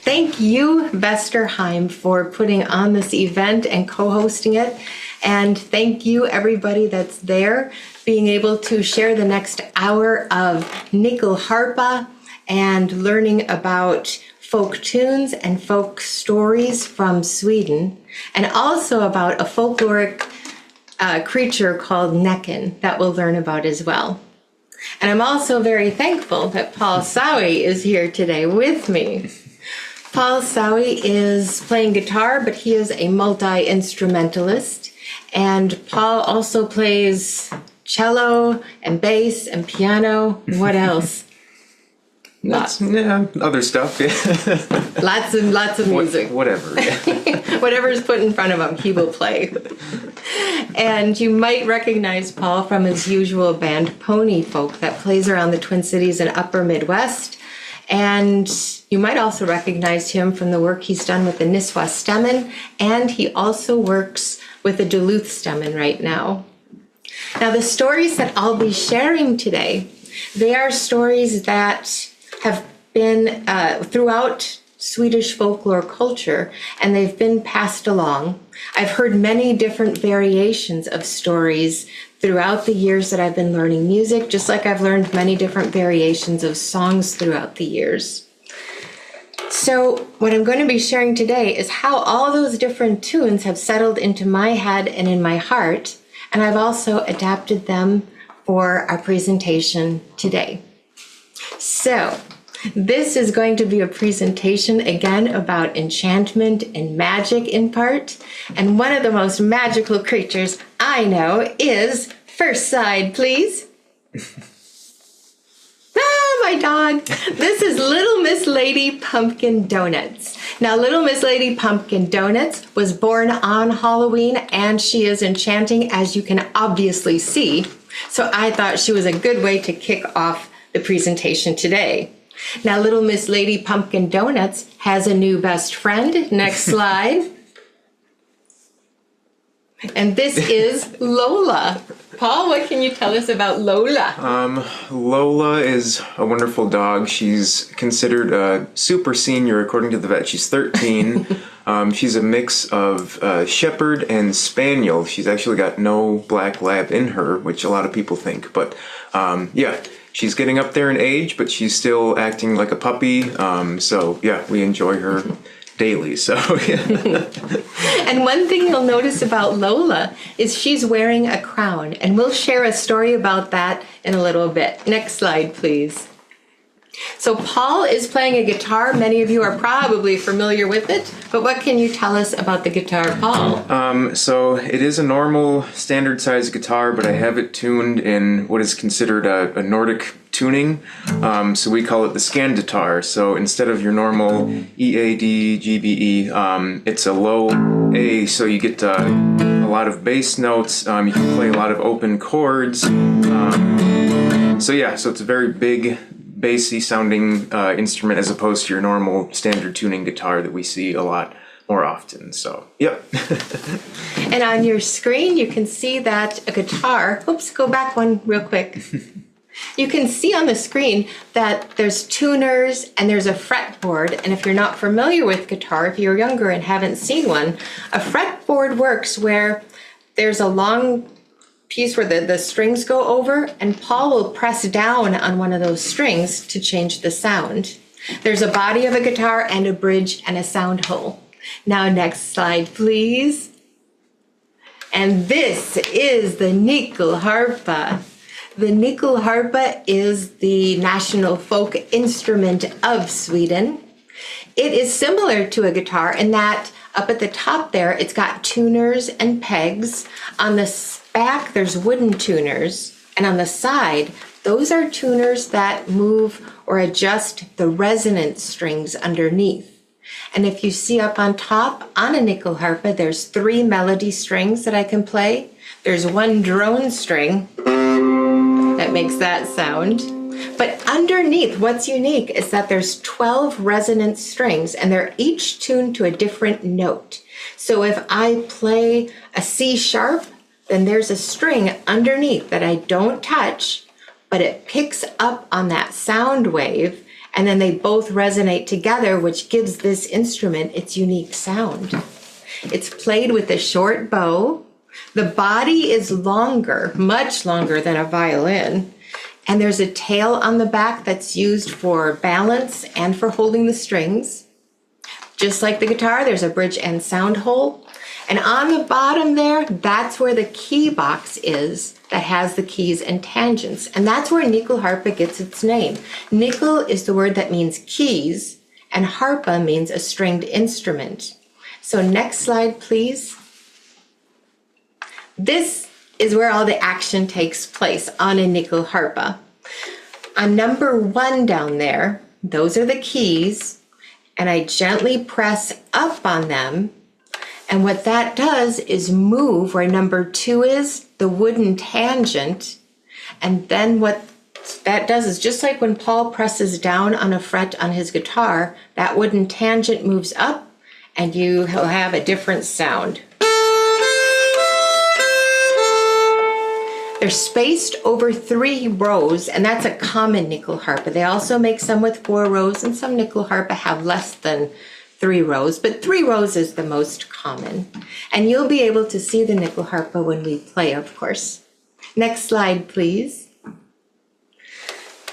Thank you, Vesterheim, for putting on this event and co-hosting it. And thank you, everybody that's there, being able to share the next hour of Nyckelharpa and learning about folk tunes and folk stories from Sweden, and also about a folkloric creature called Näcken that we'll learn about as well. And I'm also very thankful that Paul Sauey is here today with me. Paul Sauey is playing guitar, but he is a multi-instrumentalist. And Paul also plays cello and bass and piano. What else? Other stuff. Yeah. Lots of music. Whatever. Yeah. Whatever's put in front of him, he will play. And you might recognize Paul from his usual band Pony Folk that plays around the Twin Cities and Upper Midwest. And you might also recognize him from the work he's done with the Nisswa Stemmen, and he also works with the Duluth Stemmen right now. Now, the stories that I'll be sharing today, they are stories that have been throughout Swedish folklore culture, and they've been passed along. I've heard many different variations of stories throughout the years that I've been learning music, just like I've learned many different variations of songs throughout the years. So what I'm going to be sharing today is how all those different tunes have settled into my head and in my heart, and I've also adapted them for our presentation today. So this is going to be a presentation again about enchantment and magic in part. And one of the most magical creatures I know is, first side please. My dog. This is Little Miss Lady Pumpkin Donuts. Now, Little Miss Lady Pumpkin Donuts was born on Halloween, and she is enchanting, as you can obviously see. So I thought she was a good way to kick off the presentation today. Now, Little Miss Lady Pumpkin Donuts has a new best friend. Next slide. And this is Lola. Paul, what can you tell us about Lola? Lola is a wonderful dog. She's considered a super senior according to the vet. She's 13. She's a mix of shepherd and spaniel. She's actually got no black lab in her, which a lot of people think. But yeah, she's getting up there in age, but she's still acting like a puppy. So yeah, we enjoy her daily. So yeah. And one thing you'll notice about Lola is she's wearing a crown, and we'll share a story about that in a little bit. Next slide, please. So Paul is playing a guitar. Many of you are probably familiar with it, but what can you tell us about the guitar, Paul? So it is a normal standard size guitar, but I have it tuned in what is considered a Nordic tuning. So we call it the Scanditar. So instead of your normal E, A, D, G, B, E, it's a low A, so you get a lot of bass notes. You can play a lot of open chords. So yeah, so it's a very big, bassy sounding instrument as opposed to your normal standard tuning guitar that we see a lot more often. So, yep. And on your screen, you can see that a guitar, oops, go back one real quick. You can see on the screen that there's tuners and there's a fretboard. And if you're not familiar with guitar, if you're younger and haven't seen one, a fretboard works where there's a long piece where the strings go over, and Paul will press down on one of those strings to change the sound. There's a body of a guitar and a bridge and a sound hole. Now, next slide, please. And this is the Nyckelharpa. The Nyckelharpa is the national folk instrument of Sweden. It is similar to a guitar in that up at the top there, it's got tuners and pegs. On the back, there's wooden tuners. And on the side, those are tuners that move or adjust the resonance strings underneath. And if you see up on top, on a Nyckelharpa, there's 3 melody strings that I can play. There's 1 drone string that makes that sound. But underneath, what's unique is that there's 12 resonance strings, and they're each tuned to a different note. So if I play a C sharp, then there's a string underneath that I don't touch, but it picks up on that sound wave, And then they both resonate together, which gives this instrument its unique sound. It's played with a short bow. The body is longer, much longer than a violin. And there's a tail on the back that's used for balance and for holding the strings. Just like the guitar, there's a bridge and sound hole. And on the bottom there, that's where the key box is that has the keys and tangents. And that's where Nyckelharpa gets its name. Nyckel is the word that means keys, and harpa means a stringed instrument. So next slide, please. This is where all the action takes place on a Nyckelharpa. On number 1 down there, those are the keys, and I gently press up on them. And what that does is move where number 2 is, the wooden tangent. And then what that does is just like when Paul presses down on a fret on his guitar, that wooden tangent moves up and you will have a different sound. They're spaced over 3 rows, and that's a common Nyckelharpa. They also make some with 4 rows, and some Nyckelharpa have less than 3 rows, but 3 rows is the most common. And you'll be able to see the Nyckelharpa when we play, of course. Next slide, please.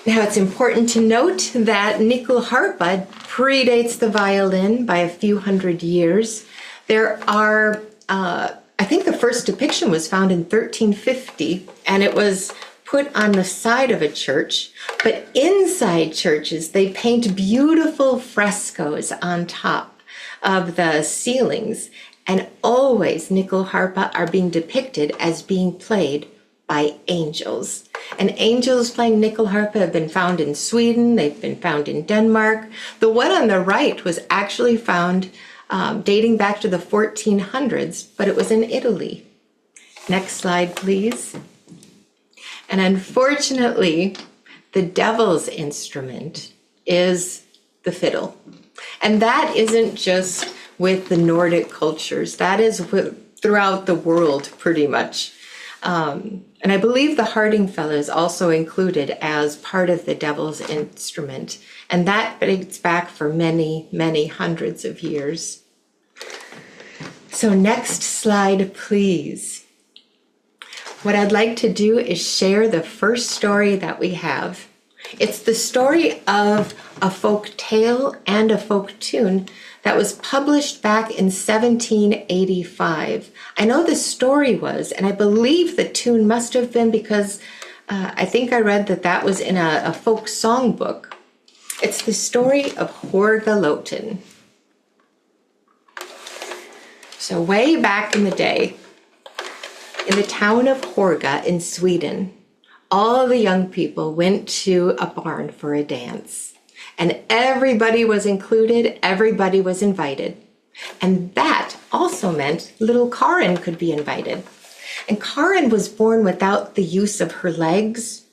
Now, it's important to note that Nyckelharpa predates the violin by a few hundred years. There are, I think the first depiction was found in 1350, and it was put on the side of a church. But inside churches, they paint beautiful frescoes on top of the ceilings. And always Nyckelharpa are being depicted as being played by angels. And angels playing Nyckelharpa have been found in Sweden, they've been found in Denmark. The one on the right was actually found dating back to the 1400s, but it was in Italy. Next slide, please. And unfortunately, the devil's instrument is the fiddle. And that isn't just with the Nordic cultures, that is throughout the world pretty much. And I believe the Hardingfele is also included as part of the devil's instrument. And that dates back for many, many hundreds of years. So next slide, please. What I'd like to do is share the first story that we have. It's the story of a folk tale and a folk tune that was published back in 1785. I know the story was, and I believe the tune must have been because I think I read that that was in a folk songbook. It's the story of Horgaloten. So way back in the day, in the town of Horga in Sweden, all the young people went to a barn for a dance. And everybody was included, everybody was invited. And that also meant little Karin could be invited. And Karin was born without the use of her legs,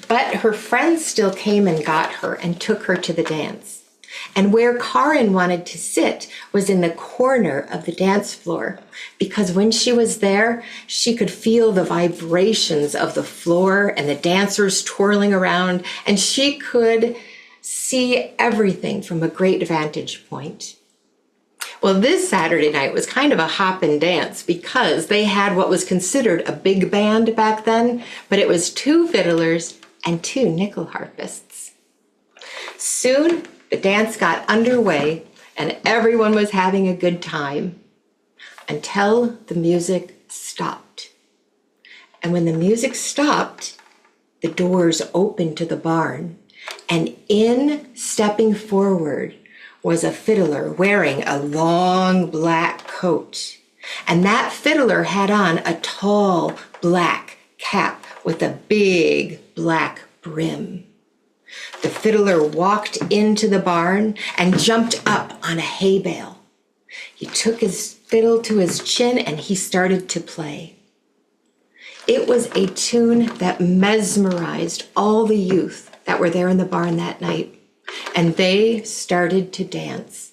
but her friends still came and got her and took her to the dance. And where Karin wanted to sit was in the corner of the dance floor, because when she was there, she could feel the vibrations of the floor and the dancers twirling around, and she could see everything from a great vantage point. Well, this Saturday night was kind of a hop and dance because they had what was considered a big band back then, but it was 2 fiddlers and 2 Nyckelharpists. Soon, the dance got underway and everyone was having a good time until the music stopped. And when the music stopped, the doors opened to the barn, and in stepping forward was a fiddler wearing a long black coat. And that fiddler had on a tall black cap with a big black brim. The fiddler walked into the barn and jumped up on a hay bale. He took his fiddle to his chin and he started to play. It was a tune that mesmerized all the youth that were there in the barn that night, and they started to dance.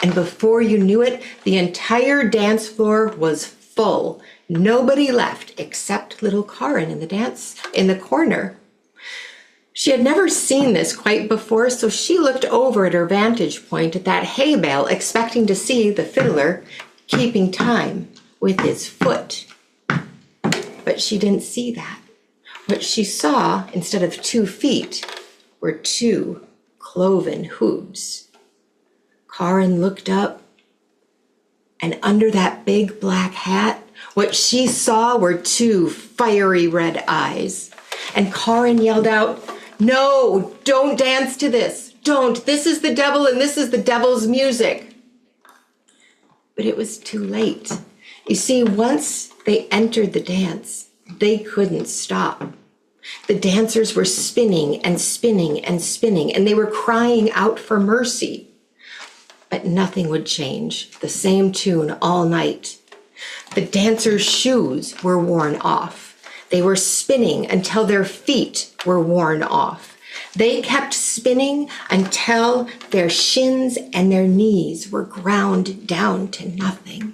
And before you knew it, the entire dance floor was full. Nobody left except little Karin in the corner. She had never seen this quite before, so she looked over at her vantage point at that hay bale, expecting to see the fiddler keeping time with his foot. But she didn't see that. What she saw, instead of 2 feet, were 2 cloven hooves. Karin looked up, and under that big black hat, what she saw were 2 fiery red eyes. And Karin yelled out, "No, don't dance to this. Don't. This is the devil and this is the devil's music." But it was too late. You see, once they entered the dance, they couldn't stop. The dancers were spinning and spinning and spinning, and they were crying out for mercy. But nothing would change. The same tune all night. The dancers' shoes were worn off. They were spinning until their feet were worn off. They kept spinning until their shins and their knees were ground down to nothing.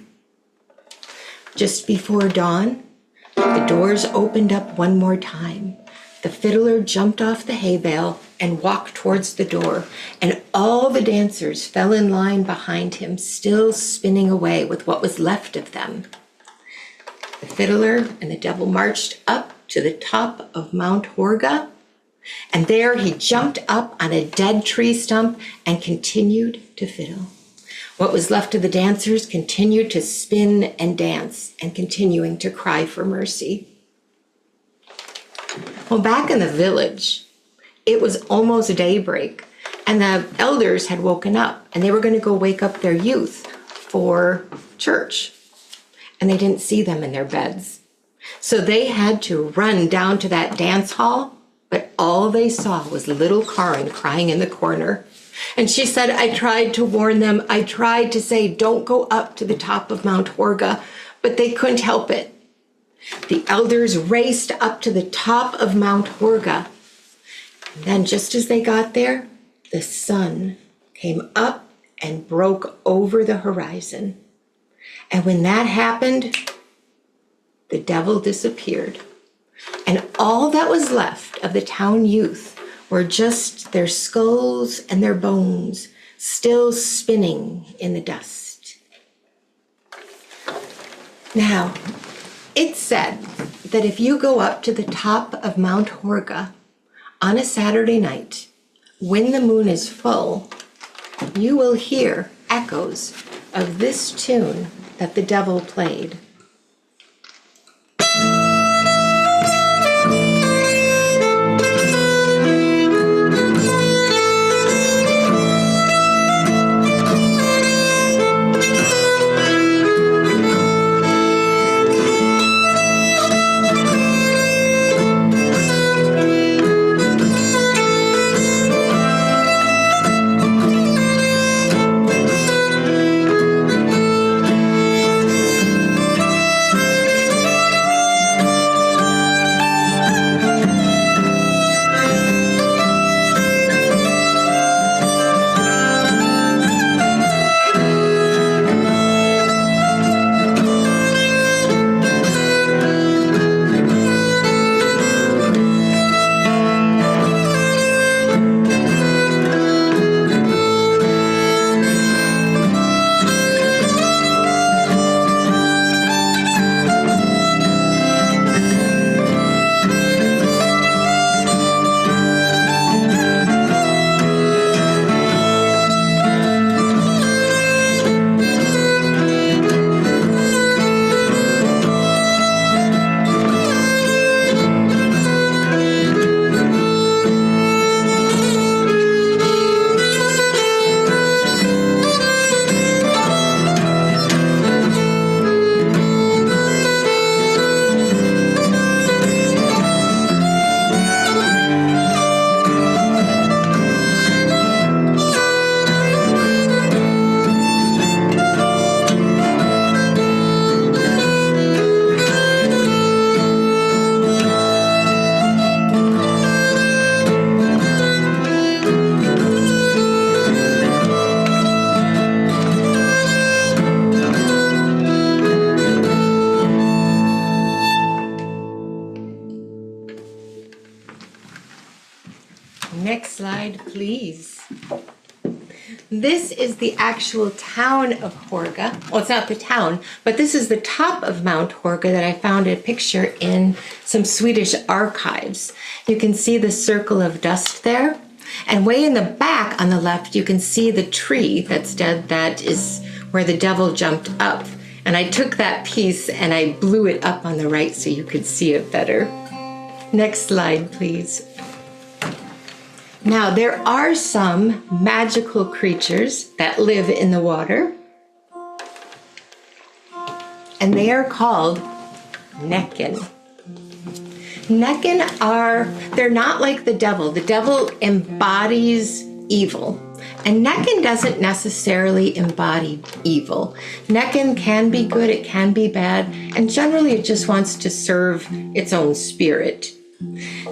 Just before dawn, the doors opened up one more time. The fiddler jumped off the hay bale and walked towards the door, and all the dancers fell in line behind him, still spinning away with what was left of them. The fiddler and the devil marched up to the top of Mount Horga, and there he jumped up on a dead tree stump and continued to fiddle. What was left of the dancers continued to spin and dance and continuing to cry for mercy. Well, back in the village, it was almost daybreak, and the elders had woken up, and they were going to go wake up their youth for church. And they didn't see them in their beds. So they had to run down to that dance hall, but all they saw was little Karin crying in the corner. And she said, "I tried to warn them. I tried to say, don't go up to the top of Mount Horga, but they couldn't help it." The elders raced up to the top of Mount Horga. And then just as they got there, the sun came up and broke over the horizon. And when that happened, the devil disappeared. And all that was left of the town youth were just their skulls and their bones, still spinning in the dust. Now, it's said that if you go up to the top of Mount Horga on a Saturday night, when the moon is full, you will hear echoes of this tune that the devil played. Next slide, please. This is the actual town of Horga. Well, it's not the town, but this is the top of Mount Horga that I found a picture in some Swedish archives. You can see the circle of dust there. And way in the back on the left, you can see the tree that's dead. That is where the devil jumped up. And I took that piece and I blew it up on the right so you could see it better. Next slide, please. Now, there are some magical creatures that live in the water, and they are called Näcken. Näcken they're not like the devil. The devil embodies evil, and Näcken doesn't necessarily embody evil. Näcken can be good, it can be bad, and generally it just wants to serve its own spirit.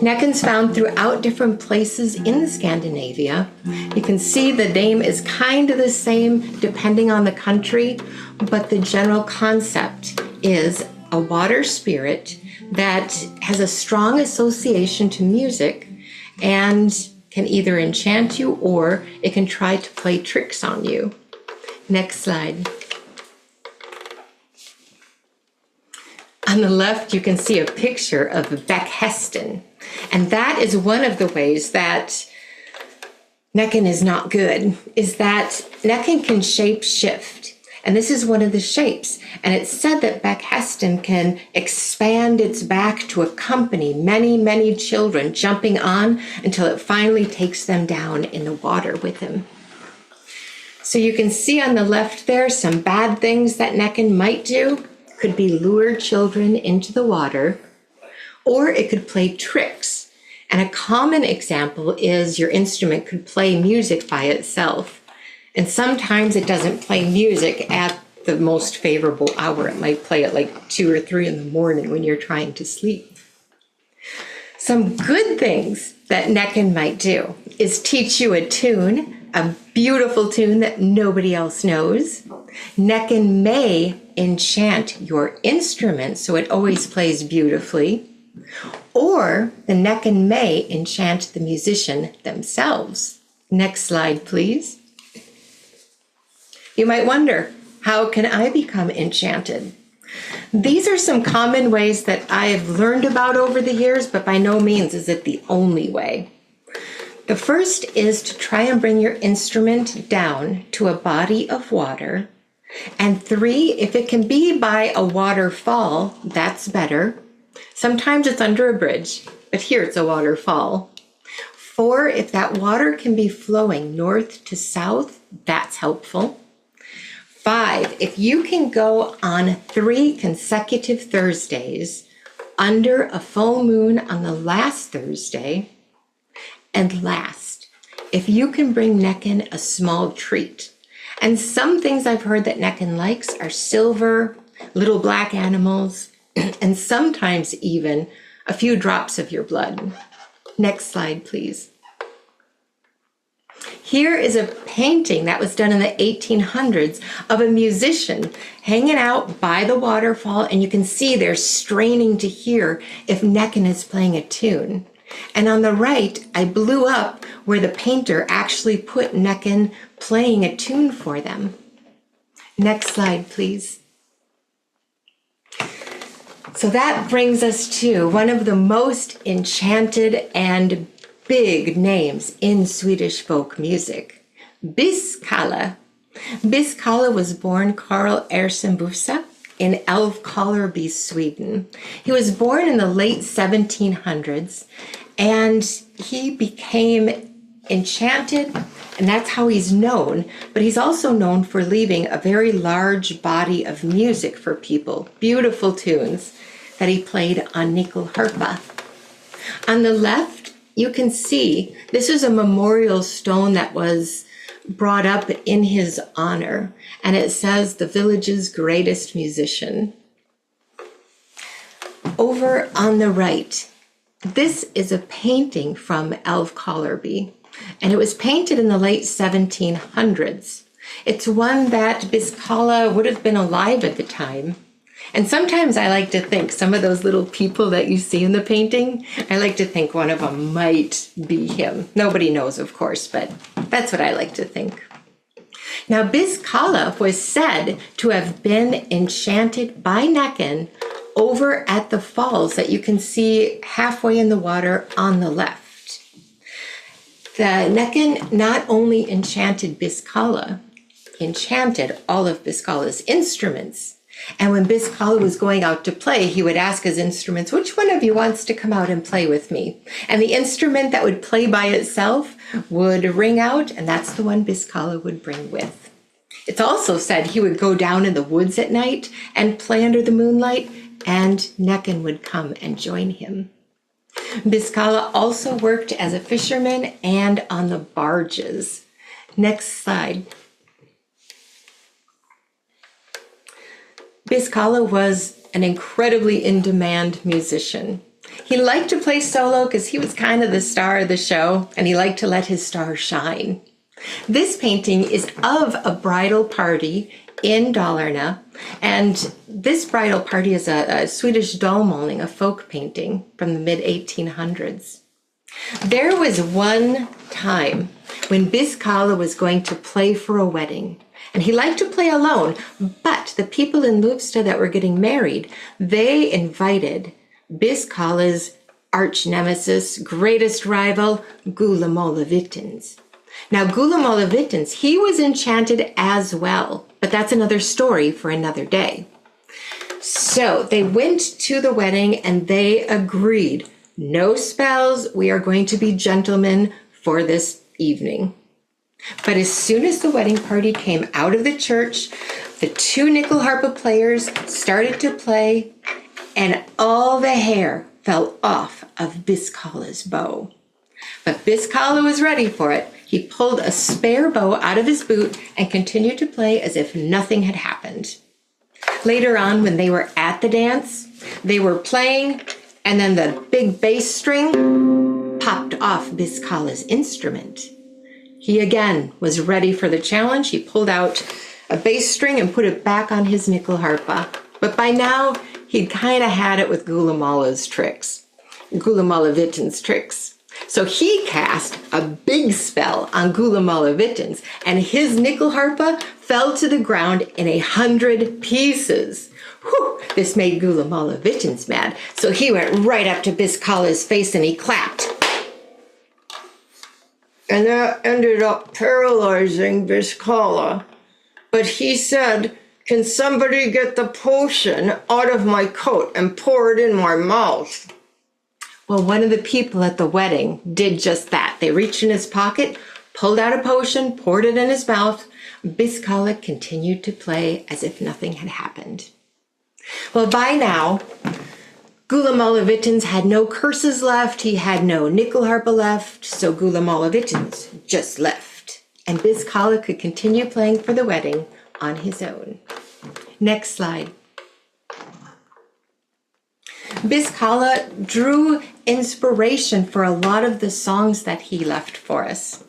Näcken's found throughout different places in Scandinavia. You can see the name is kind of the same depending on the country, but the general concept is a water spirit that has a strong association to music and can either enchant you or it can try to play tricks on you. Next slide. On the left, you can see a picture of Bäckhesten, and that is one of the ways that Näcken is not good, is that Näcken can shape shift. And this is one of the shapes. And it's said that Bäckhesten can expand its back to accompany many, many children jumping on until it finally takes them down in the water with him. So you can see on the left there some bad things that Näcken might do. Could be lure children into the water, or it could play tricks. And a common example is your instrument could play music by itself. And sometimes it doesn't play music at the most favorable hour. It might play at like 2 or 3 in the morning when you're trying to sleep. Some good things that Näcken might do is teach you a tune, a beautiful tune that nobody else knows. Näcken may enchant your instrument so it always plays beautifully, or the Näcken may enchant the musician themselves. Next slide, please. You might wonder, how can I become enchanted? These are some common ways that I've learned about over the years, but by no means is it the only way. The first is to try and bring your instrument down to a body of water. And 3, if it can be by a waterfall, that's better. Sometimes it's under a bridge, but here it's a waterfall. 4, if that water can be flowing north to south, that's helpful. 5, if you can go on 3 consecutive Thursdays under a full moon on the last Thursday. And last, if you can bring Näcken a small treat. And some things I've heard that Näcken likes are silver, little black animals, and sometimes even a few drops of your blood. Next slide, please. Here is a painting that was done in the 1800s of a musician hanging out by the waterfall, and you can see they're straining to hear if Näcken is playing a tune. And on the right, I blew up where the painter actually put Näcken playing a tune for them. Next slide, please. So that brings us to one of the most enchanted and big names in Swedish folk music, Biskalle. Biskalle was born Carl Ersenbusa in Älvkarleby, Sweden. He was born in the late 1700s, and he became enchanted, and that's how he's known, but he's also known for leaving a very large body of music for people, beautiful tunes that he played on Nyckelharpa. On the left, you can see this is a memorial stone that was brought up in his honor, and it says the village's greatest musician. Over on the right, this is a painting from Älvkarleby, and it was painted in the late 1700s. It's one that Biskalle would have been alive at the time, And sometimes I like to think some of those little people that you see in the painting, I like to think one of them might be him. Nobody knows, of course, but that's what I like to think. Now, Biskala was said to have been enchanted by Näcken over at the falls that you can see halfway in the water on the left. The Näcken not only enchanted Biskala, enchanted all of Biskala's instruments. And when Biskala was going out to play, he would ask his instruments, which one of you wants to come out and play with me? And the instrument that would play by itself would ring out, and that's the one Biskala would bring with. It's also said he would go down in the woods at night and play under the moonlight, and Näcken would come and join him. Biskala also worked as a fisherman and on the barges. Next slide. Biskala was an incredibly in-demand musician. He liked to play solo because he was kind of the star of the show, and he liked to let his star shine. This painting is of a bridal party in Dalarna, and this bridal party is a Swedish dollmålning, a folk painting from the mid-1800s. There was one time when Biskala was going to play for a wedding, and he liked to play alone, but the people in Luvsta that were getting married, they invited Biskala's arch nemesis, greatest rival, Gulamola Vittins. Now, Gulamola Vittins, he was enchanted as well, but that's another story for another day. So they went to the wedding and they agreed, no spells, we are going to be gentlemen for this evening. But as soon as the wedding party came out of the church, the two Nyckelharpa players started to play, and all the hair fell off of Biskala's bow. But Biskala was ready for it. He pulled a spare bow out of his boot and continued to play as if nothing had happened. Later on, when they were at the dance, they were playing, and then the big bass string popped off Biskala's instrument. He again was ready for the challenge. He pulled out a bass string and put it back on his Nyckelharpa. But by now, he'd kind of had it with Gulamala's tricks, Gulamola Vittins' tricks. So he cast a big spell on Gulamola Vittins, and his Nyckelharpa fell to the ground in 100 pieces. Whew, this made Gulamola Vittins mad, so he went right up to Biskala's face and he clapped. And that ended up paralyzing Biskala. But he said, "Can somebody get the potion out of my coat and pour it in my mouth?" Well, one of the people at the wedding did just that. They reached in his pocket, pulled out a potion, poured it in his mouth. Biskala continued to play as if nothing had happened. Well, by now, Gulamola Vittins had no curses left. He had no Nyckelharpa left, so Gulamola Vittins just left. And Biskala could continue playing for the wedding on his own. Next slide. Biskala drew inspiration for a lot of the songs that he left for us.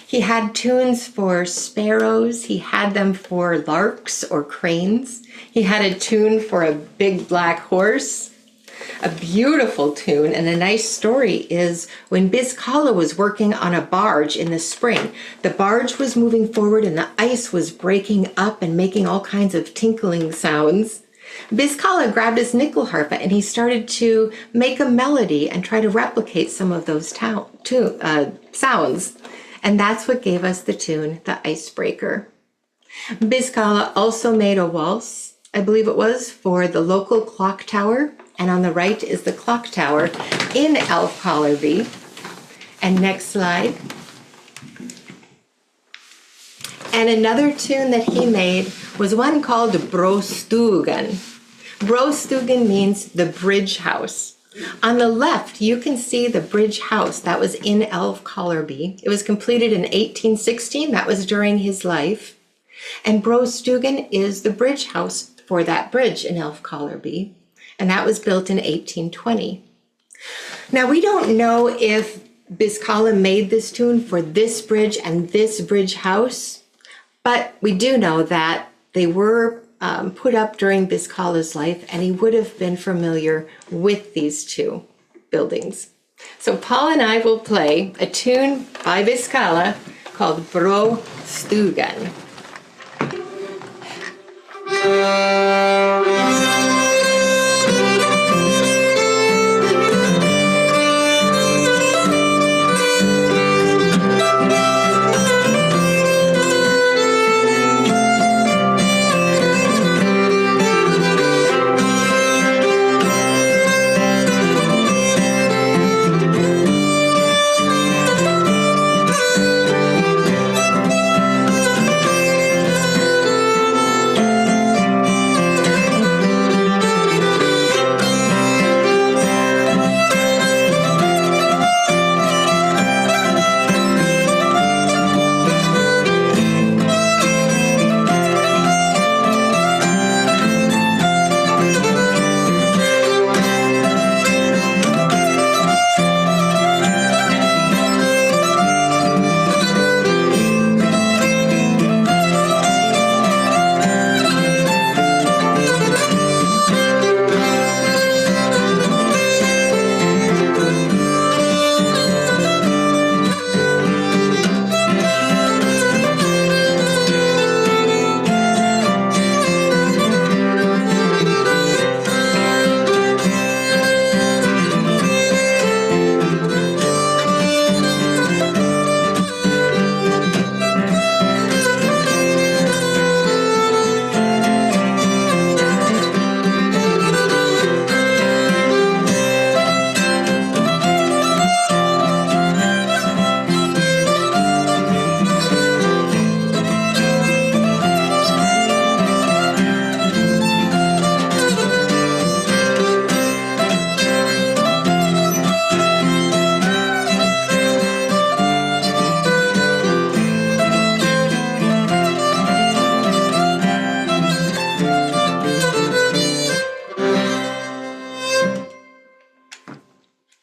He had tunes for sparrows, he had them for larks or cranes, he had a tune for a big black horse. A beautiful tune and a nice story is when Biskala was working on a barge in the spring. The barge was moving forward and the ice was breaking up and making all kinds of tinkling sounds. Biskala grabbed his Nyckelharpa and he started to make a melody and try to replicate some of those sounds. And that's what gave us the tune, The Icebreaker. Biskala also made a waltz, I believe it was, for the local clock tower. And on the right is the clock tower in Älvkarleby. And next slide. And another tune that he made was one called Brostugan. Brostugan means the bridge house. On the left, you can see the bridge house that was in Älvkarleby. It was completed in 1816. That was during his life. And Brostugan is the bridge house for that bridge in Älvkarleby. And that was built in 1820. Now, we don't know if Biskala made this tune for this bridge and this bridge house, but we do know that they were put up during Biscala's life, and he would have been familiar with these two buildings. So Paul and I will play a tune by Biscala called Bro Stugan.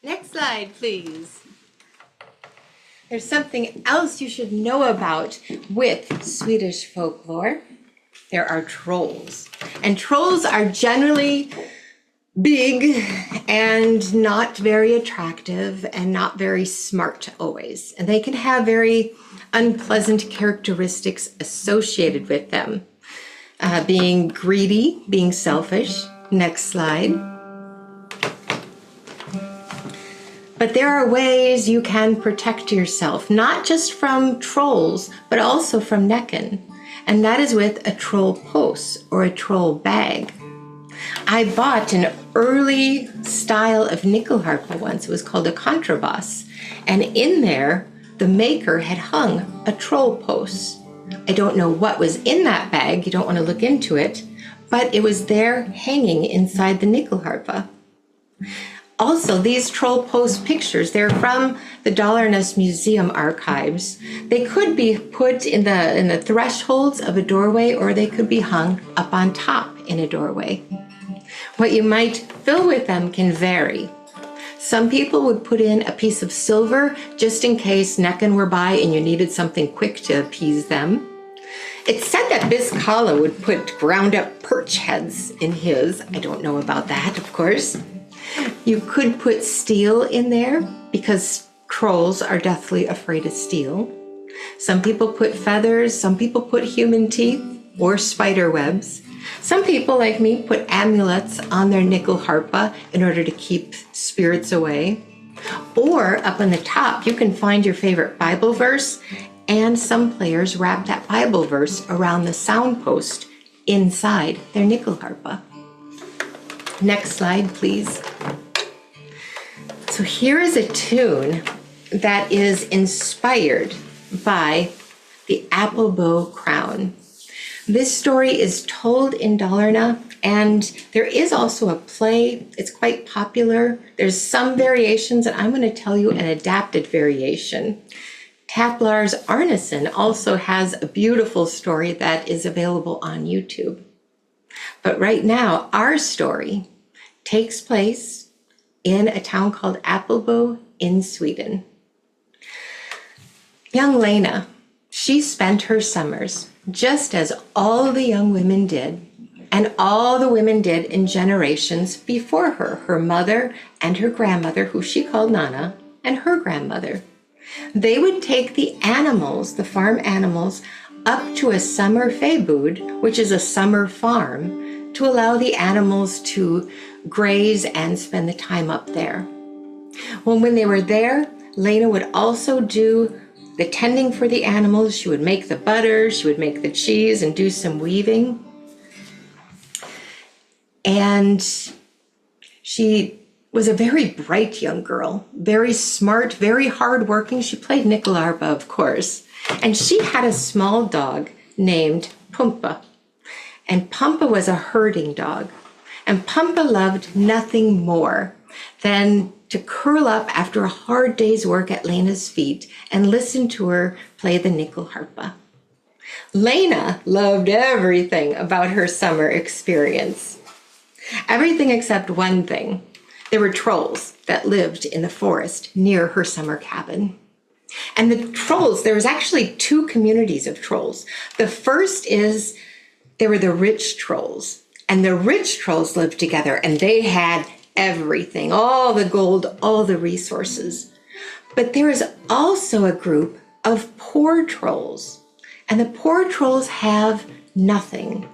Next slide, please. There's something else you should know about with Swedish folklore. There are trolls. And trolls are generally big and not very attractive and not very smart always. And they can have very unpleasant characteristics associated with them. Being greedy, being selfish. Next slide. But there are ways you can protect yourself, not just from trolls, but also from Näcken. And that is with a trollpåse or a troll bag. I bought an early style of Nyckelharpa once. It was called a contrabass. And in there, the maker had hung a trollpåse. I don't know what was in that bag. You don't want to look into it. But it was there hanging inside the Nyckelharpa. Also, these trollpåse pictures, they're from the Dalarnas Museum archives. They could be put in the thresholds of a doorway, or they could be hung up on top in a doorway. What you might fill with them can vary. Some people would put in a piece of silver just in case Näcken were by and you needed something quick to appease them. It's said that Biscala would put ground up perch heads in his. I don't know about that, of course. You could put steel in there because trolls are deathly afraid of steel. Some people put feathers, some people put human teeth or spider webs. Some people, like me, put amulets on their Nyckelharpa in order to keep spirits away. Or up on the top, you can find your favorite Bible verse, and some players wrap that Bible verse around the sound post inside their Nyckelharpa. Next slide, please. So here is a tune that is inspired by the apple bow crown. This story is told in Dalarna, and there is also a play. It's quite popular. There's some variations, and I'm going to tell you an adapted variation. Taplar's Arneson also has a beautiful story that is available on YouTube. But right now, our story takes place in a town called Applebo in Sweden. Young Lena, she spent her summers, just as all the young women did, and all the women did in generations before her, her mother and her grandmother, who she called Nana, and her grandmother. They would take the animals, the farm animals, up to a summer fabud, which is a summer farm, to allow the animals to graze and spend the time up there. Well, when they were there, Lena would also do the tending for the animals. She would make the butter, she would make the cheese, and do some weaving. And she was a very bright young girl, very smart, very hardworking. She played Nyckelharpa, of course. And she had a small dog named Pumpa. And Pumpa was a herding dog. And Pumpa loved nothing more than to curl up after a hard day's work at Lena's feet and listen to her play the Nyckelharpa. Lena loved everything about her summer experience. Everything except one thing. There were trolls that lived in the forest near her summer cabin. And the trolls, there was actually two communities of trolls. The first is there were the rich trolls. And the rich trolls lived together, and they had everything, all the gold, all the resources. But there is also a group of poor trolls. And the poor trolls have nothing.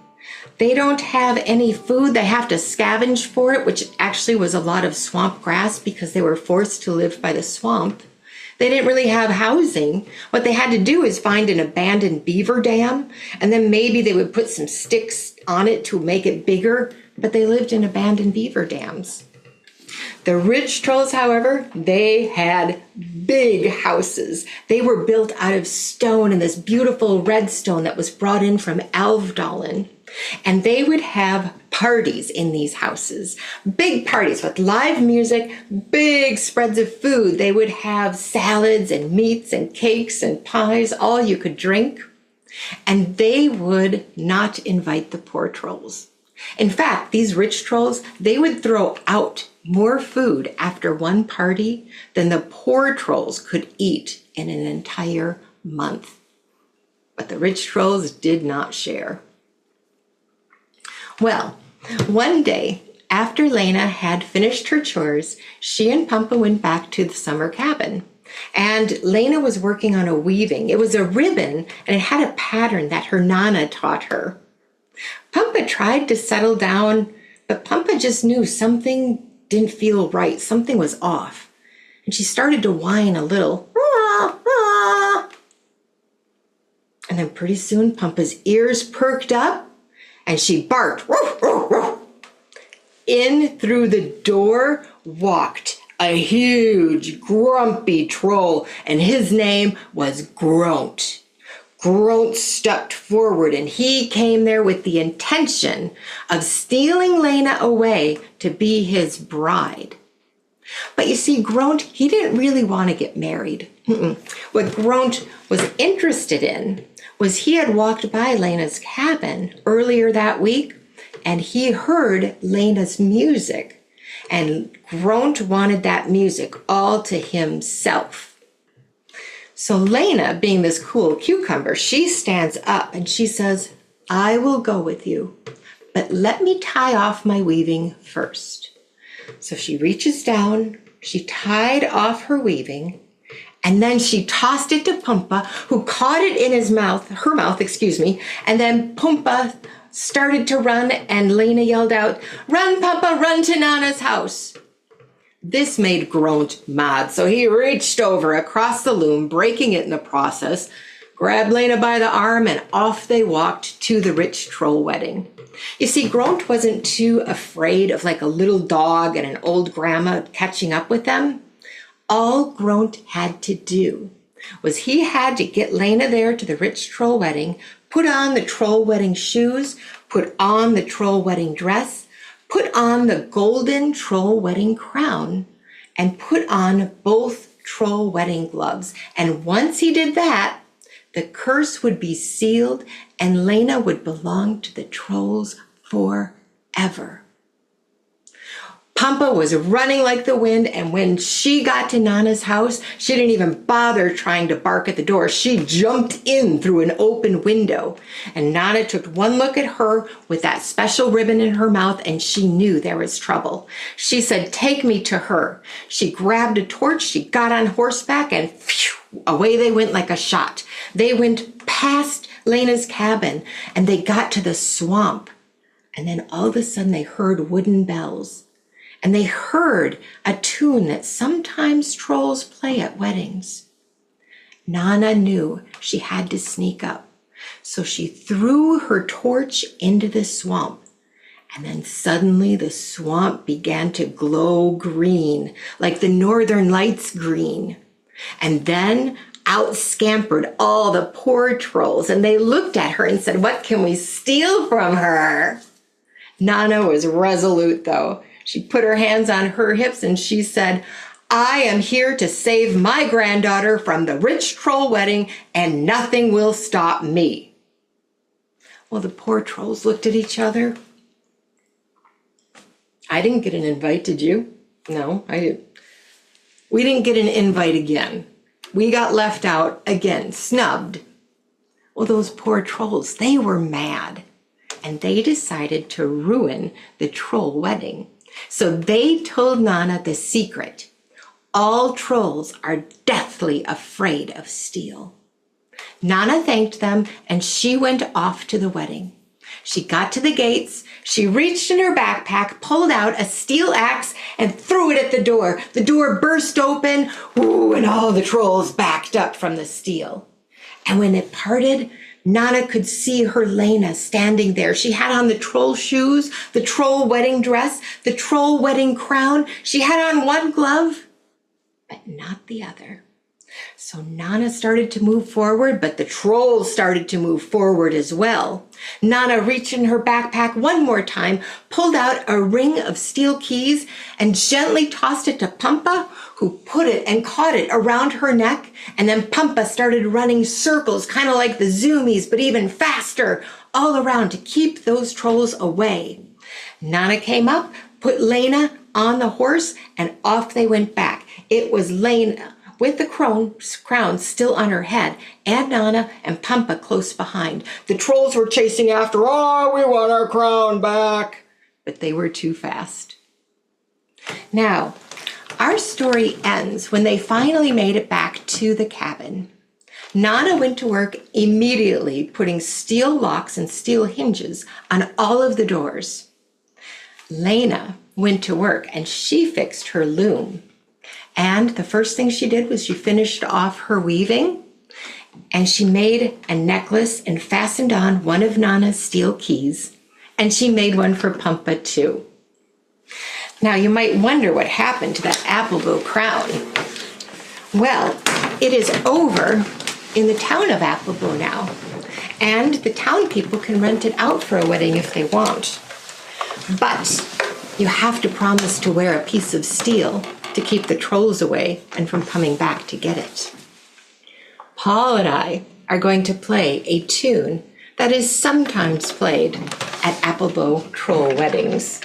They don't have any food. They have to scavenge for it, which actually was a lot of swamp grass because they were forced to live by the swamp. They didn't really have housing. What they had to do is find an abandoned beaver dam, and then maybe they would put some sticks on it to make it bigger, but they lived in abandoned beaver dams. The rich trolls, however, they had big houses. They were built out of stone, and this beautiful red stone that was brought in from Alvdalen. And they would have parties in these houses, big parties with live music, big spreads of food. They would have salads and meats and cakes and pies, all you could drink. And they would not invite the poor trolls. In fact, these rich trolls, they would throw out more food after one party than the poor trolls could eat in an entire month. But the rich trolls did not share. Well, one day, after Lena had finished her chores, she and Pumpa went back to the summer cabin. And Lena was working on a weaving. It was a ribbon, and it had a pattern that her Nana taught her. Pumpa tried to settle down, but Pumpa just knew something didn't feel right. Something was off. And she started to whine a little. And then pretty soon, Pumpa's ears perked up, and she barked. In through the door walked a huge, grumpy troll, and his name was Groant. Groant stepped forward, and he came there with the intention of stealing Lena away to be his bride. But you see, Groant, he didn't really want to get married. What Groant was interested in was he had walked by Lena's cabin earlier that week, and he heard Lena's music. And Groant wanted that music all to himself. So Lena, being this cool cucumber, she stands up and she says, I will go with you, but let me tie off my weaving first. So she reaches down, she tied off her weaving, and then she tossed it to Pumpa, who caught it in her mouth, and then Pumpa started to run, and Lena yelled out, Run, Pumpa, run to Nana's house. This made Groant mad, so he reached over across the loom, breaking it in the process, grabbed Lena by the arm, and off they walked to the rich troll wedding. You see, Groant wasn't too afraid of like a little dog and an old grandma catching up with them. All Groant had to do was he had to get Lena there to the rich troll wedding, put on the troll wedding shoes, put on the troll wedding dress, put on the golden troll wedding crown, and put on both troll wedding gloves. And once he did that, the curse would be sealed and Lena would belong to the trolls forever. Pampa was running like the wind, and when she got to Nana's house, she didn't even bother trying to bark at the door. She jumped in through an open window, and Nana took one look at her with that special ribbon in her mouth, and she knew there was trouble. She said, "Take me to her." She grabbed a torch, she got on horseback, and phew, away they went like a shot. They went past Lena's cabin, and they got to the swamp. And then all of a sudden they heard wooden bells. And they heard a tune that sometimes trolls play at weddings. Nana knew she had to sneak up, so she threw her torch into the swamp. And then suddenly the swamp began to glow green, like the northern lights green. And then out scampered all the poor trolls, and they looked at her and said, "What can we steal from her?" Nana was resolute, though. She put her hands on her hips and she said, "I am here to save my granddaughter from the rich troll wedding, and nothing will stop me." Well, the poor trolls looked at each other. I didn't get an invite, did you? No, I didn't. We didn't get an invite again. We got left out again, snubbed. Well, those poor trolls, they were mad, and they decided to ruin the troll wedding. So they told Nana the secret. All trolls are deathly afraid of steel. Nana thanked them, and she went off to the wedding. She got to the gates, she reached in her backpack, pulled out a steel axe, and threw it at the door. The door burst open, ooh, and all the trolls backed up from the steel. And when it parted, Nana could see her Lena standing there. She had on the troll shoes, the troll wedding dress, the troll wedding crown. She had on one glove, but not the other. So Nana started to move forward, but the trolls started to move forward as well. Nana reached in her backpack one more time, pulled out a ring of steel keys, and gently tossed it to Pampa, who put it and caught it around her neck. And then Pampa started running circles, kind of like the zoomies, but even faster, all around to keep those trolls away. Nana came up, put Lena on the horse, and off they went back. It was Lena with the crown still on her head, and Nana and Pampa close behind. The trolls were chasing after, "Oh, we want our crown back." But they were too fast. Now, our story ends when they finally made it back to the cabin. Nana went to work immediately, putting steel locks and steel hinges on all of the doors. Lena went to work and she fixed her loom. And the first thing she did was she finished off her weaving, and she made a necklace and fastened on one of Nana's steel keys, and she made one for Pampa too. Now you might wonder what happened to that apple bow crown. Well, it is over in the town of Applebow now, and the town people can rent it out for a wedding if they want. But you have to promise to wear a piece of steel to keep the trolls away and from coming back to get it. Paul and I are going to play a tune that is sometimes played at Applebow troll weddings.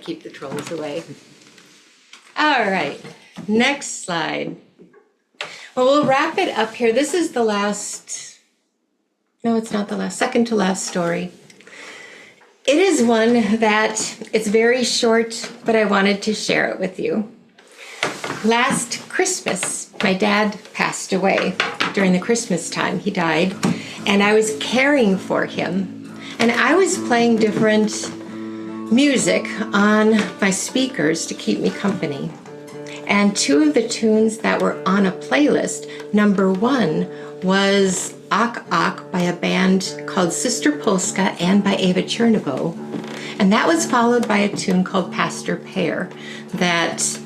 keep the trolls away. All right, next slide. Well, we'll wrap it up here. This is the last, no, it's not the last, second to last story. It is one that it's very short, but I wanted to share it with you. Last Christmas, my dad passed away during the Christmas time. He died, and I was caring for him. And I was playing different music on my speakers to keep me company. And two of the tunes that were on a playlist, number one was Ak Ak by a band called Sister Polska and by Eva Chernovo. And that was followed by a tune called Pastor Pear that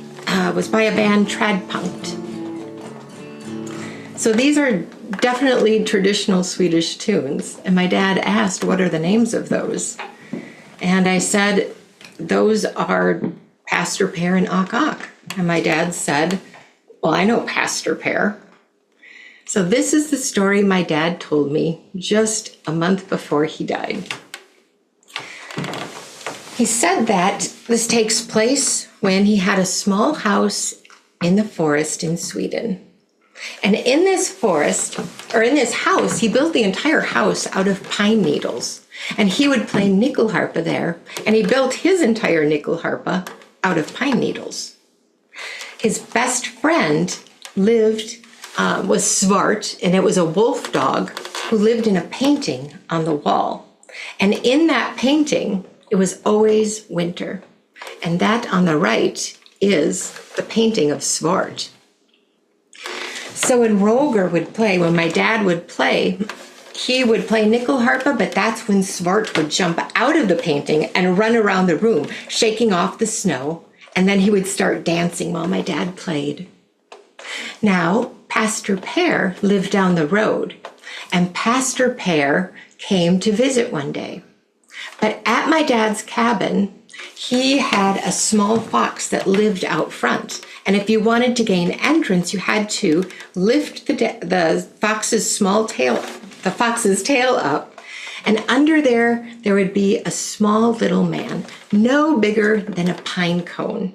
was by a band Tradpunkt. So these are definitely traditional Swedish tunes. And my dad asked, what are the names of those? And I said, those are Pastor Pear and Ak Ak. And my dad said, well, I know Pastor Pear. So this is the story my dad told me just a month before he died. He said that this takes place when he had a small house in the forest in Sweden. And in this forest, or in this house, he built the entire house out of pine needles. And he would play Nyckelharpa there, and he built his entire Nyckelharpa out of pine needles. His best friend was Svart, and it was a wolf dog who lived in a painting on the wall. And in that painting, it was always winter. And that on the right is the painting of Svart. So when Roger would play, when my dad would play, he would play Nyckelharpa, but that's when Svart would jump out of the painting and run around the room, shaking off the snow, and then he would start dancing while my dad played. Now, Pastor Pear lived down the road, and Pastor Pear came to visit one day. But at my dad's cabin, he had a small fox that lived out front. And if you wanted to gain entrance, you had to lift the fox's tail up. And under there would be a small little man, no bigger than a pine cone.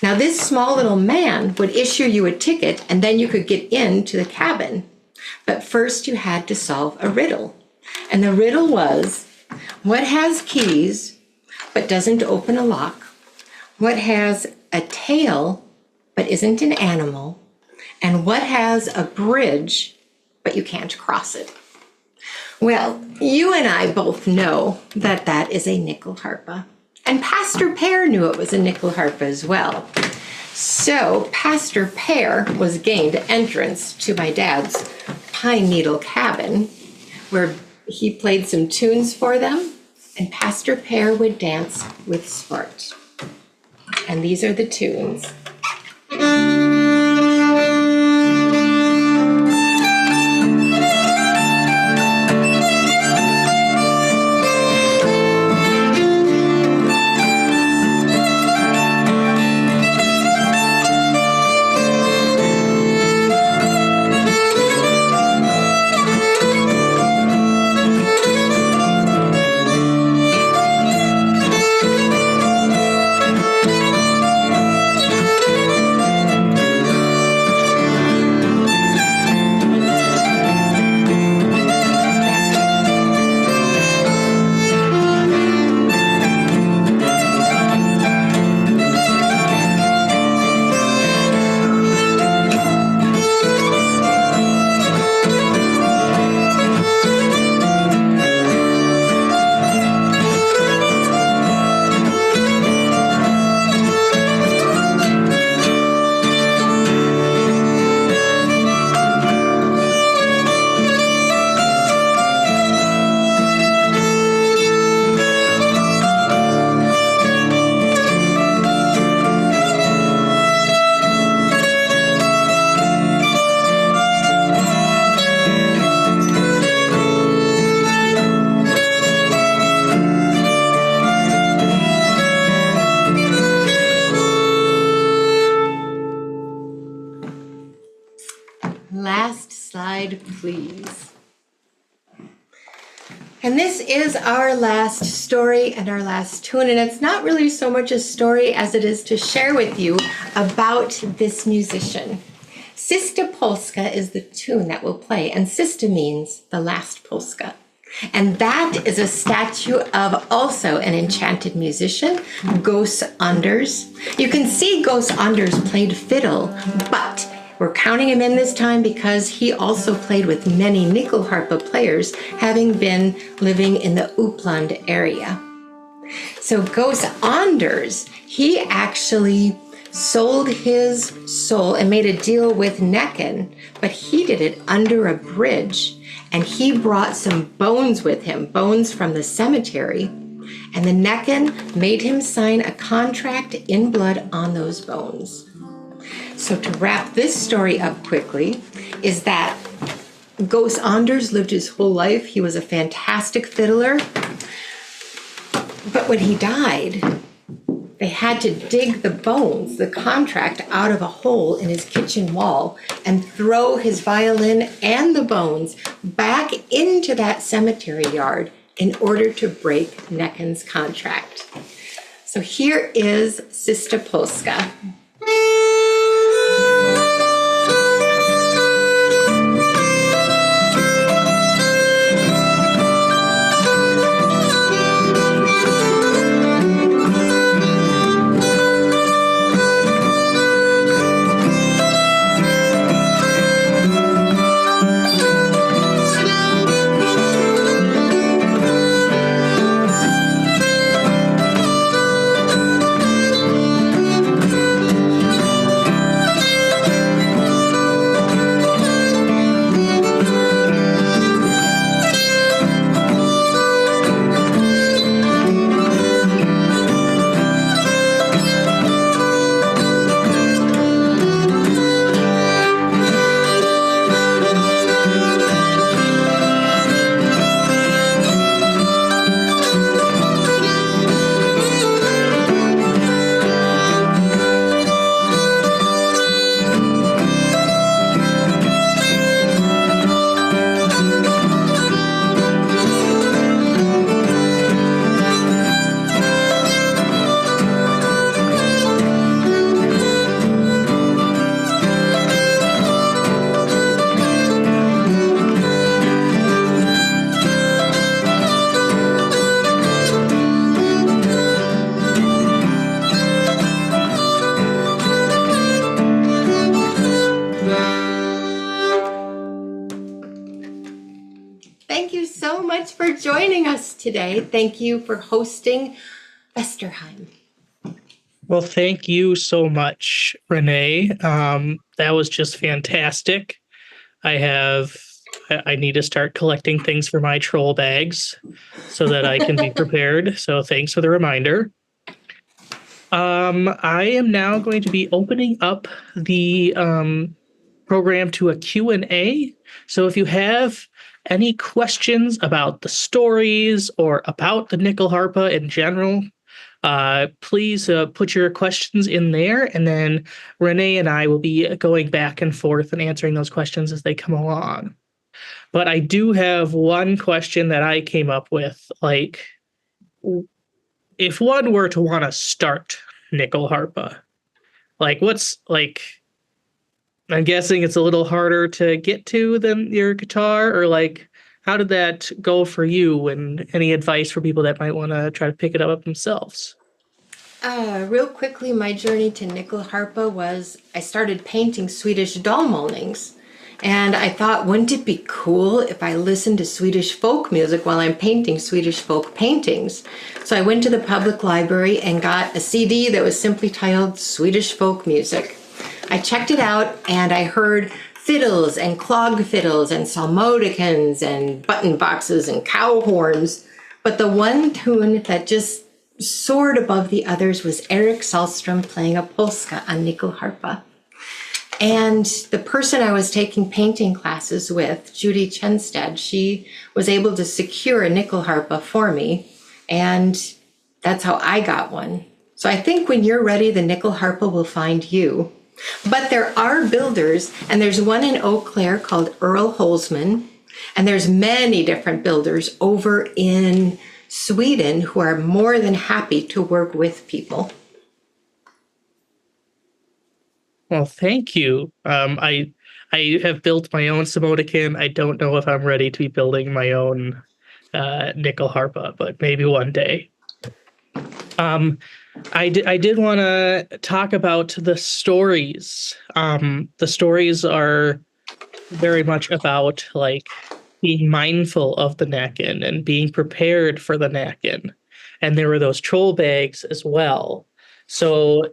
Now, this small little man would issue you a ticket, and then you could get into the cabin. But first you had to solve a riddle. And the riddle was, what has keys but doesn't open a lock? What has a tail but isn't an animal? And what has a bridge but you can't cross it? Well, you and I both know that that is a Nyckelharpa. And Pastor Pear knew it was a Nyckelharpa as well. So Pastor Pear was gained entrance to my dad's pine needle cabin, where he played some tunes for them, and Pastor Pear would dance with Svart. And these are the tunes. Last slide, please. And this is our last story and our last tune, and it's not really so much a story as it is to share with you about this musician. Sista Polska is the tune that we'll play, and Sista means the last Polska. And that is a statue of also an enchanted musician, Gos Anders. You can see Gos Anders played fiddle, but we're counting him in this time because he also played with many Nyckelharpa players, having been living in the Uppland area. So Gos Anders, he actually sold his soul and made a deal with Näcken, but he did it under a bridge. And he brought some bones with him, bones from the cemetery. And the Näcken made him sign a contract in blood on those bones. So to wrap this story up quickly is that Gos Anders lived his whole life. He was a fantastic fiddler. But when he died, they had to dig the bones, the contract, out of a hole in his kitchen wall and throw his violin and the bones back into that cemetery yard in order to break Näcken's contract. So here is Sista Polska. Thank you so much for joining us today. Thank you for hosting Vesterheim. Well, thank you so much, Renee. That was just fantastic. I need to start collecting things for my troll bags so that I can be prepared. So thanks for the reminder. I am now going to be opening up the program to a Q&A. So if you have any questions about the stories or about the Nyckelharpa in general, please put your questions in there, and then Renee and I will be going back and forth and answering those questions as they come along. But I do have one question that I came up with. Like, if one were to want to start Nyckelharpa, like, I'm guessing it's a little harder to get to than your guitar, or like, how did that go for you, and any advice for people that might want to try to pick it up themselves? Real quickly, my journey to Nyckelharpa was I started painting Swedish doll moldings. And I thought, wouldn't it be cool if I listened to Swedish folk music while I'm painting Swedish folk paintings? So I went to the public library and got a CD that was simply titled Swedish Folk Music. I checked it out and I heard fiddles and clog fiddles and psalmodicons and button boxes and cow horns. But the one tune that just soared above the others was Eric Sahlström playing a polska on Nyckelharpa. And the person I was taking painting classes with, Judy Chenstad, she was able to secure a Nyckelharpa for me, and that's how I got one. So I think when you're ready, the Nyckelharpa will find you. But there are builders, and there's one in Eau Claire called Earl Holzman. And there's many different builders over in Sweden who are more than happy to work with people. Well, thank you. I have built my own Samotican. I don't know if I'm ready to be building my own Nyckelharpa, but maybe one day. I did want to talk about the stories. The stories are very much about like being mindful of the Näcken and being prepared for the Näcken. And there were those troll bags as well. So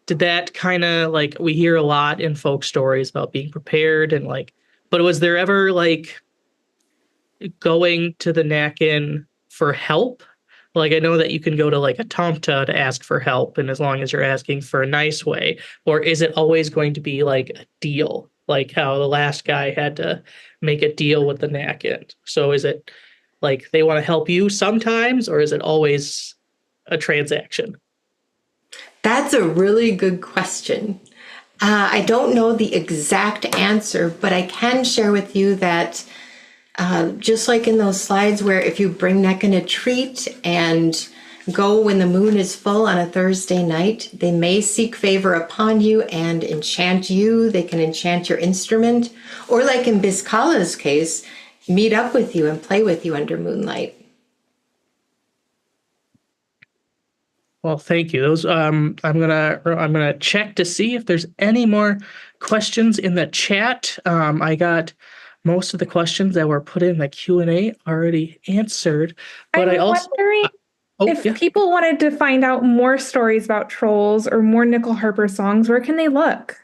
did that kind of like, we hear a lot in folk stories about being prepared and like, but was there ever like going to the Näcken for help? Like, I know that you can go to like a tomta to ask for help, and as long as you're asking for a nice way, or is it always going to be like a deal, like how the last guy had to make a deal with the Näcken? So is it like they want to help you sometimes, or is it always a transaction? That's a really good question. I don't know the exact answer, but I can share with you that just like in those slides where if you bring Näcken a treat and go when the moon is full on a Thursday night, they may seek favor upon you and enchant you. They can enchant your instrument. Or like in Biskala's case, meet up with you and play with you under moonlight. Well, thank you. Those I'm gonna check to see if there's any more questions in the chat. I got most of the questions that were put in the Q&A already answered, but I'm wondering if people wanted to find out more stories about trolls or more Nyckelharpa songs, where can they look?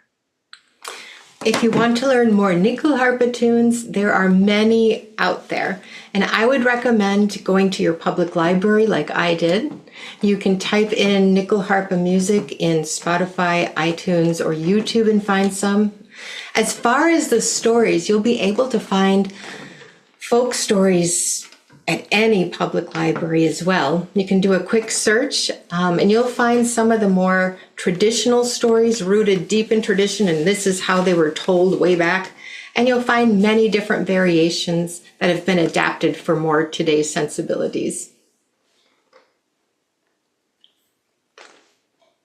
If you want to learn more Nyckelharpa tunes, there are many out there. And I would recommend going to your public library like I did. You can type in Nyckelharpa music in Spotify, iTunes, or YouTube and find some. As far as the stories, you'll be able to find folk stories at any public library as well. You can do a quick search and you'll find some of the more traditional stories rooted deep in tradition, and this is how they were told way back. And you'll find many different variations that have been adapted for more today's sensibilities.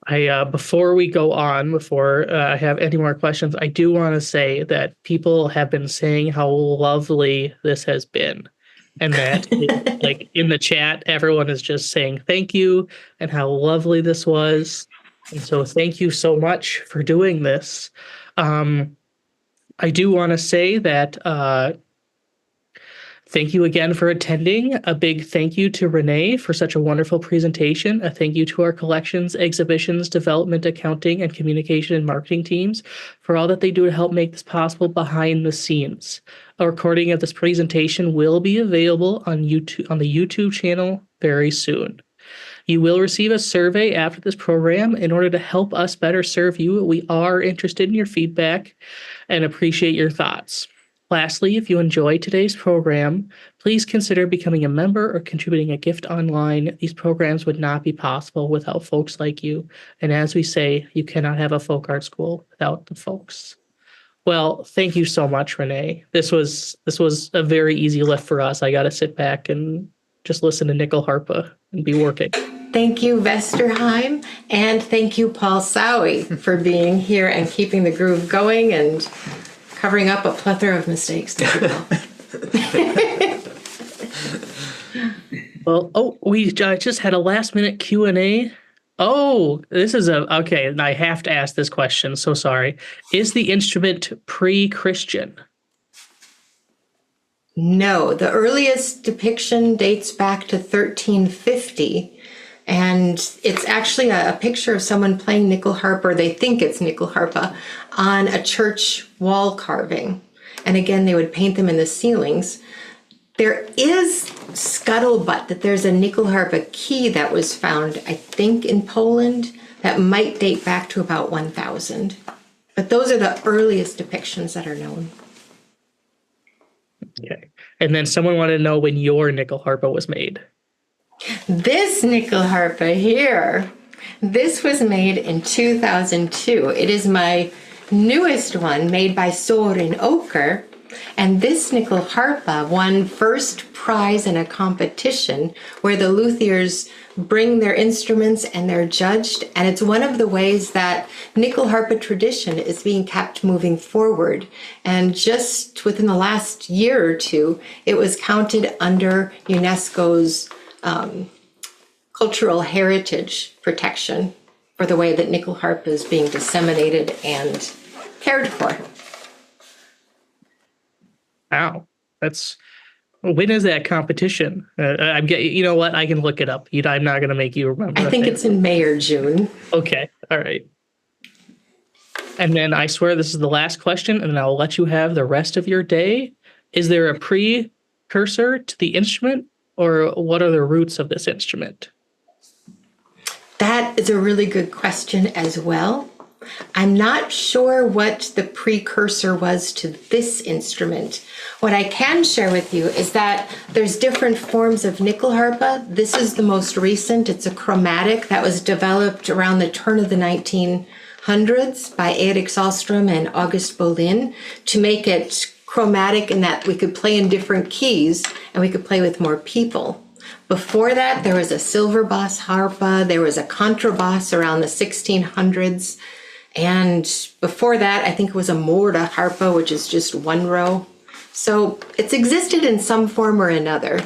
Before we go on, before I have any more questions, I do want to say that people have been saying how lovely this has been. And that, like in the chat, everyone is just saying thank you and how lovely this was. And so thank you so much for doing this. I do want to say that thank you again for attending. A big thank you to Renee for such a wonderful presentation. A thank you to our collections, exhibitions, development, accounting, and communication and marketing teams for all that they do to help make this possible behind the scenes. A recording of this presentation will be available on YouTube, on the YouTube channel very soon. You will receive a survey after this program in order to help us better serve you. We are interested in your feedback and appreciate your thoughts. Lastly, if you enjoyed today's program, please consider becoming a member or contributing a gift online. These programs would not be possible without folks like you. And as we say, you cannot have a folk art school without the folks. Well, thank you so much, Renee. This was a very easy lift for us. I got to sit back and just listen to Nyckelharpa and be working. Thank you, Vesterheim, and thank you, Paul Sauey, for being here and keeping the groove going and covering up a plethora of mistakes. Well, we just had a last minute Q&A. Oh, this is okay, and I have to ask this question, so sorry. Is the instrument pre-Christian? No, the earliest depiction dates back to 1350. And it's actually a picture of someone playing Nyckelharpa, or they think it's Nyckelharpa, on a church wall carving. And again, they would paint them in the ceilings. There is scuttlebutt that there's a Nyckelharpa key that was found, I think, in Poland that might date back to about 1000. But those are the earliest depictions that are known. Okay. And then someone wanted to know when your Nyckelharpa was made. This Nyckelharpa here, this was made in 2002. It is my newest one, made by Soren Oker. And this Nyckelharpa won first prize in a competition where the luthiers bring their instruments and they're judged. And it's one of the ways that Nyckelharpa tradition is being kept moving forward. And just within the last year or two, it was counted under UNESCO's cultural heritage protection for the way that Nyckelharpa is being disseminated and cared for. Wow, when is that competition? I'm getting. You know what? I can look it up. I'm not going to make you remember. I think it's in May or June. Okay, all right. And then I swear this is the last question, and then I'll let you have the rest of your day. Is there a precursor to the instrument, or what are the roots of this instrument? That is a really good question as well. I'm not sure what the precursor was to this instrument. What I can share with you is that there's different forms of Nyckelharpa. This is the most recent. It's a chromatic that was developed around the turn of the 1900s by Erik Sahlström and August Bolin to make it chromatic in that we could play in different keys and we could play with more people. Before that, there was a silver bass harpa. There was a contrabass around the 1600s. And before that, I think it was a morda harpa, which is just one row. So it's existed in some form or another.